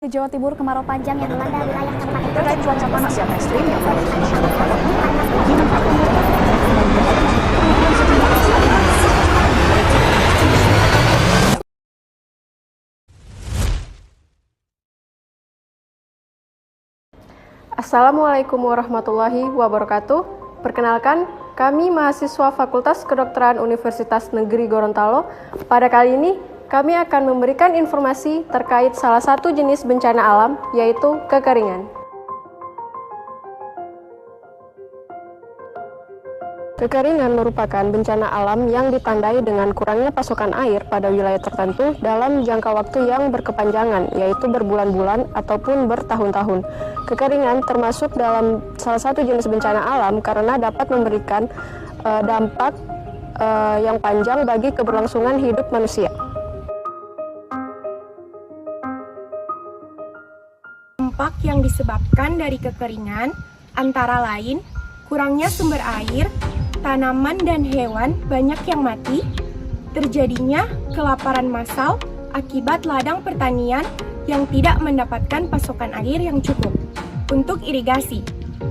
Di Jawa Timur, kemarau panjang yang melanda wilayah kabupaten Terkait cuaca panas yang ekstrim yang Assalamualaikum warahmatullahi wabarakatuh. Perkenalkan, kami mahasiswa Fakultas Kedokteran Universitas Negeri Gorontalo. Pada kali ini, kami akan memberikan informasi terkait salah satu jenis bencana alam, yaitu kekeringan. Kekeringan merupakan bencana alam yang ditandai dengan kurangnya pasokan air pada wilayah tertentu dalam jangka waktu yang berkepanjangan, yaitu berbulan-bulan ataupun bertahun-tahun. Kekeringan termasuk dalam salah satu jenis bencana alam karena dapat memberikan dampak yang panjang bagi keberlangsungan hidup manusia. Dampak yang disebabkan dari kekeringan antara lain kurangnya sumber air, tanaman dan hewan banyak yang mati, terjadinya kelaparan massal akibat ladang pertanian yang tidak mendapatkan pasokan air yang cukup untuk irigasi,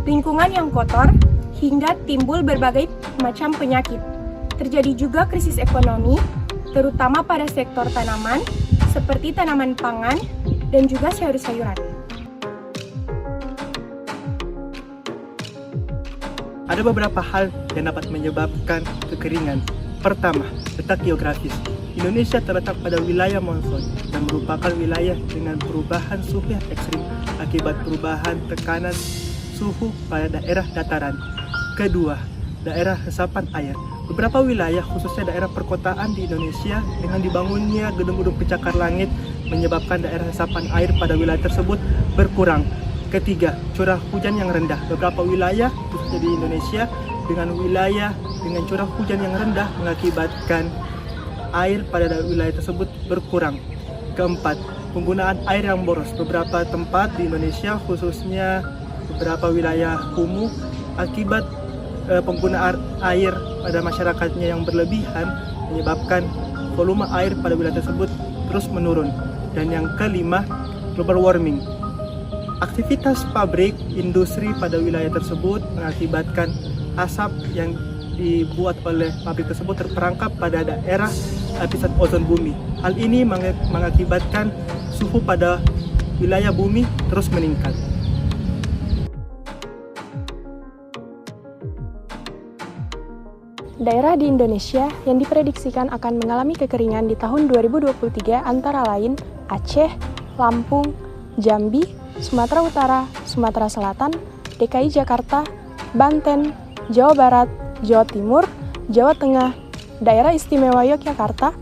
lingkungan yang kotor, hingga timbul berbagai macam penyakit. Terjadi juga krisis ekonomi, terutama pada sektor tanaman, seperti tanaman pangan dan juga sayur-sayuran. Ada beberapa hal yang dapat menyebabkan kekeringan. Pertama, letak geografis. Indonesia terletak pada wilayah monsun dan merupakan wilayah dengan perubahan suhu yang ekstrim akibat perubahan tekanan suhu pada daerah dataran. Kedua, daerah resapan air. Beberapa wilayah, khususnya daerah perkotaan di Indonesia, dengan dibangunnya gedung-gedung pencakar langit menyebabkan daerah resapan air pada wilayah tersebut berkurang. Ketiga, curah hujan yang rendah. Beberapa wilayah, khususnya di Indonesia, dengan wilayah dengan curah hujan yang rendah mengakibatkan air pada wilayah tersebut berkurang. Keempat, penggunaan air yang boros. Beberapa tempat di Indonesia, khususnya beberapa wilayah kumuh, akibat penggunaan air pada masyarakatnya yang berlebihan menyebabkan volume air pada wilayah tersebut terus menurun. Dan yang kelima, global warming. Aktivitas pabrik, industri pada wilayah tersebut mengakibatkan asap yang dibuat oleh pabrik tersebut terperangkap pada daerah lapisan ozon bumi. Hal ini mengakibatkan suhu pada wilayah bumi terus meningkat. Daerah di Indonesia yang diprediksikan akan mengalami kekeringan di tahun 2023 antara lain Aceh, Lampung, Jambi, Sumatera Utara, Sumatera Selatan, DKI Jakarta, Banten, Jawa Barat, Jawa Timur, Jawa Tengah, Daerah Istimewa Yogyakarta,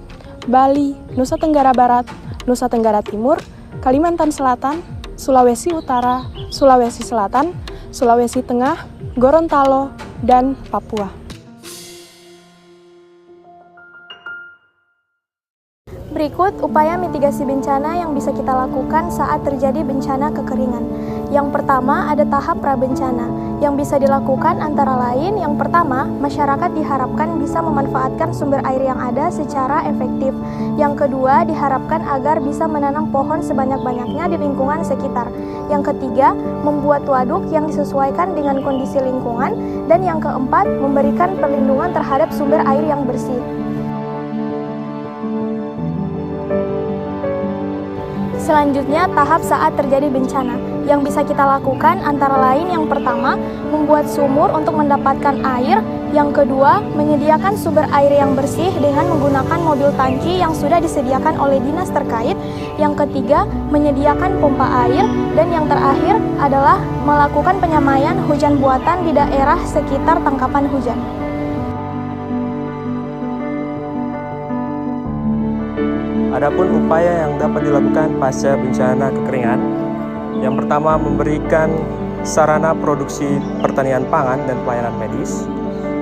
Bali, Nusa Tenggara Barat, Nusa Tenggara Timur, Kalimantan Selatan, Sulawesi Utara, Sulawesi Selatan, Sulawesi Tengah, Gorontalo, dan Papua. Berikut upaya mitigasi bencana yang bisa kita lakukan saat terjadi bencana kekeringan. Yang pertama, ada tahap prabencana yang bisa dilakukan antara lain. Yang pertama, masyarakat diharapkan bisa memanfaatkan sumber air yang ada secara efektif. Yang kedua, diharapkan agar bisa menanam pohon sebanyak-banyaknya di lingkungan sekitar. Yang ketiga, membuat waduk yang disesuaikan dengan kondisi lingkungan. Dan yang keempat, memberikan perlindungan terhadap sumber air yang bersih. Selanjutnya, tahap saat terjadi bencana. Yang bisa kita lakukan antara lain yang pertama, membuat sumur untuk mendapatkan air. Yang kedua, menyediakan sumber air yang bersih dengan menggunakan mobil tangki yang sudah disediakan oleh dinas terkait. Yang ketiga, menyediakan pompa air. Dan yang terakhir adalah melakukan penyamaian hujan buatan di daerah sekitar tangkapan hujan. Adapun upaya yang dapat dilakukan pasca bencana kekeringan, yang pertama memberikan sarana produksi pertanian pangan dan pelayanan medis.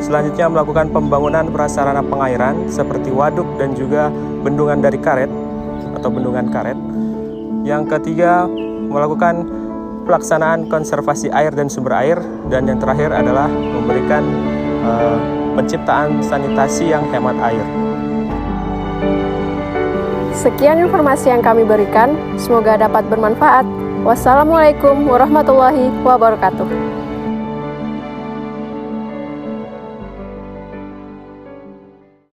Selanjutnya melakukan pembangunan prasarana pengairan seperti waduk dan juga bendungan dari karet atau bendungan karet. Yang ketiga melakukan pelaksanaan konservasi air dan sumber air. Dan yang terakhir adalah memberikan penciptaan sanitasi yang hemat air. Sekian informasi yang kami berikan, semoga dapat bermanfaat. Wassalamualaikum warahmatullahi wabarakatuh.